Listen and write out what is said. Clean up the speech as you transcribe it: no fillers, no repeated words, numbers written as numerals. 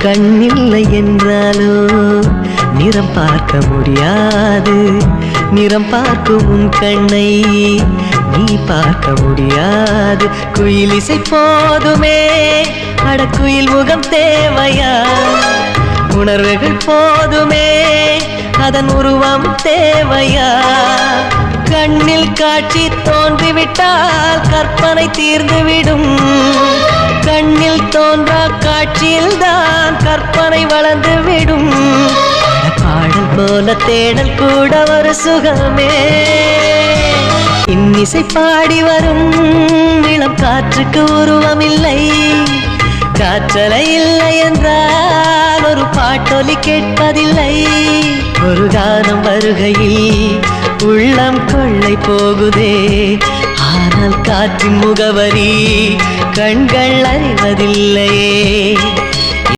கண்ணில்லை என்றாலோ நிறம் பார்க்க முடியாது. நிறம் பார்க்கும் உன் கண்ணை நீ பார்க்க முடியாது. குயில் இசை போதுமே, அடக்குயில் முகம் தேவையா? உணர்வுகள் போதுமே, அதன் உருவம் தேவையா? கண்ணில் காட்சி தோன்றிவிட்டால் கற்பனை தீர்ந்துவிடும். கண்ணில் தோன்றா காட்சியில் தான் கற்பனை வளர்ந்துவிடும். பாடல் போல தேடல் கூட ஒரு சுகமே. இன்னிசை பாடி வரும் இளம் காற்றுக்கு உருவம் இல்லை. காற்றலை இல்லை என்றால் ஒரு பாட்டொலி கேட்பதில்லை. ஒரு கானம் வருகையில் உள்ளம் கொள்ளை போகுதே, ஆனால் காற்றின் முகவரி கண்கள் அறிவதில்லையே.